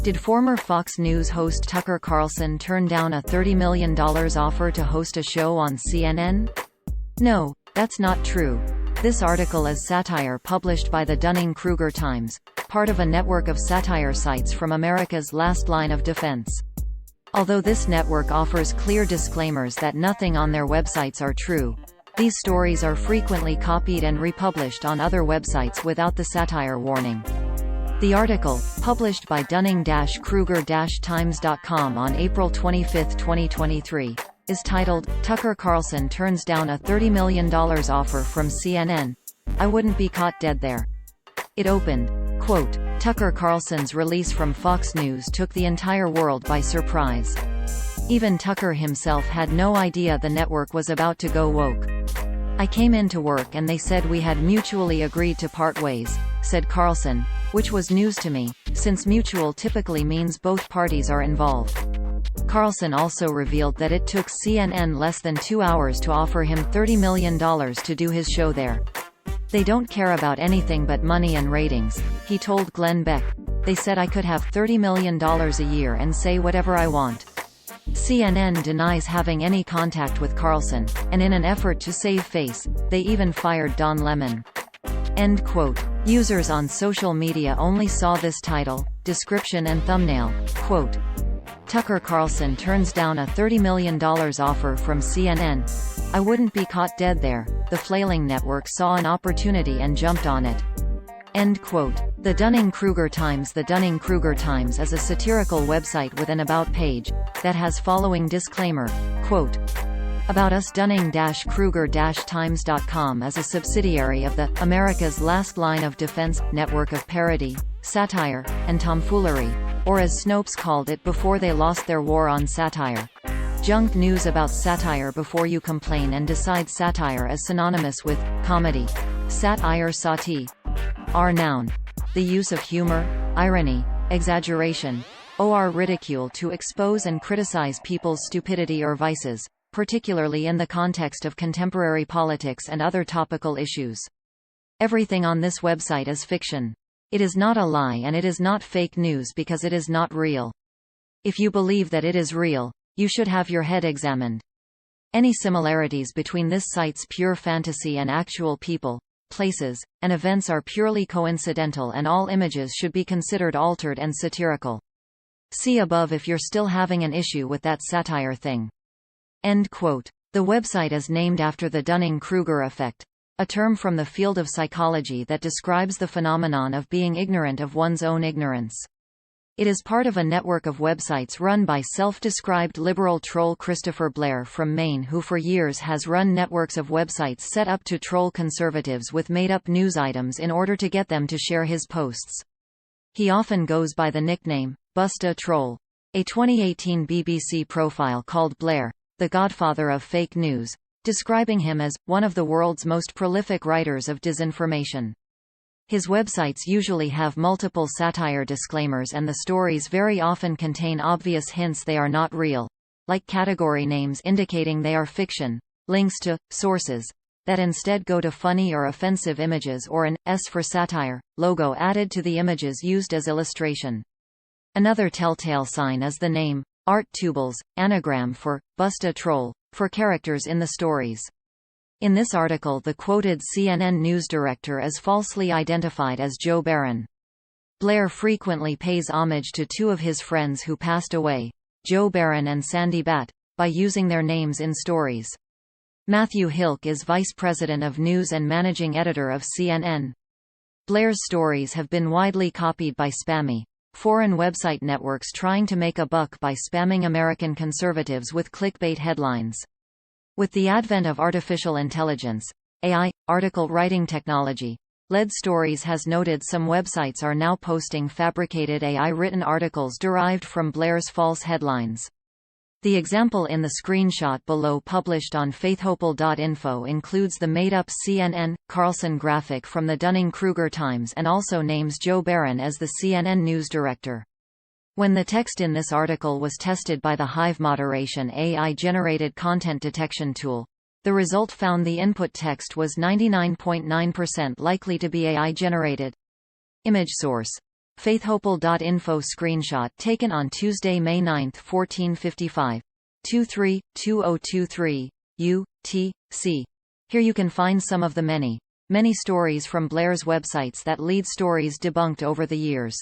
Did former Fox News host Tucker Carlson turn down a $30 million offer to host a show on CNN? No, that's not true. This article is satire published by the Dunning-Kruger Times, part of a network of satire sites from America's last line of defense. Although this network offers clear disclaimers that nothing on their websites are true, these stories are frequently copied and republished on other websites without the satire warning. The article, published by Dunning-Kruger-Times.com on April 25, 2023, is titled, "Tucker Carlson Turns Down a $30 Million Offer from CNN. I Wouldn't Be Caught Dead There." It opened, quote, "Tucker Carlson's release from Fox News took the entire world by surprise. Even Tucker himself had no idea the network was about to go woke. I came into work and they said we had mutually agreed to part ways," said Carlson, which was news to me, since mutual typically means both parties are involved. Carlson also revealed that it took CNN less than 2 hours to offer him $30 million to do his show there. "They don't care about anything but money and ratings," he told Glenn Beck. "They said I could have $30 million a year and say whatever I want." CNN denies having any contact with Carlson, and in an effort to save face, they even fired Don Lemon. End quote. Users on social media only saw this title, description and thumbnail, quote, "Tucker Carlson turns down a $30 million offer from CNN. I wouldn't be caught dead there." The flailing network saw an opportunity and jumped on it. End quote. The Dunning-Kruger Times. The Dunning-Kruger Times is a satirical website with an About page that has following disclaimer, quote, "About Us Dunning-Kruger-Times.com is a subsidiary of the America's Last Line of Defense network of parody, satire, and tomfoolery, or as Snopes called it before they lost their war on satire. Junk news about satire before you complain and decide satire is synonymous with comedy. Satire satire are noun. The use of humor, irony, exaggeration, or ridicule to expose and criticize people's stupidity or vices, particularly in the context of contemporary politics and other topical issues. Everything on this website is fiction. It is not a lie and it is not fake news because it is not real. If you believe that it is real, you should have your head examined. Any similarities between this site's pure fantasy and actual people, places, and events are purely coincidental, and all images should be considered altered and satirical. See above if you're still having an issue with that satire thing." End quote. The website is named after the Dunning-Kruger effect, a term from the field of psychology that describes the phenomenon of being ignorant of one's own ignorance. It is part of a network of websites run by self-described liberal troll Christopher Blair from Maine, who for years has run networks of websites set up to troll conservatives with made-up news items in order to get them to share his posts. He often goes by the nickname, Busta Troll. A 2018 BBC profile called Blair, the godfather of fake news, describing him as one of the world's most prolific writers of disinformation. His websites usually have multiple satire disclaimers, and the stories very often contain obvious hints they are not real, like category names indicating they are fiction, links to sources that instead go to funny or offensive images, or an S for satire logo added to the images used as illustration. Another telltale sign is the name, Art Tubles, anagram for Busta Troll, for characters in the stories. In this article, the quoted CNN news director is falsely identified as Joe Barron. Blair frequently pays homage to two of his friends who passed away, Joe Barron and Sandy Batt, by using their names in stories. Matthew Hilke is vice president of news and managing editor of CNN. Blair's stories have been widely copied by spammy, foreign website networks trying to make a buck by spamming American conservatives with clickbait headlines. With the advent of artificial intelligence, AI, article writing technology, Lead Stories has noted some websites are now posting fabricated AI-written articles derived from Blair's false headlines. The example in the screenshot below, published on faithhopel.info, includes the made-up CNN Carlson graphic from the Dunning-Kruger Times and also names Joe Barron as the CNN news director. When the text in this article was tested by the Hive Moderation AI-generated content detection tool, the result found the input text was 99.9% likely to be AI-generated. Image source: faithhopal.info screenshot taken on Tuesday, May 9, 1455. 23-2023. U.T.C. Here you can find some of the many stories from Blair's websites that lead stories debunked over the years.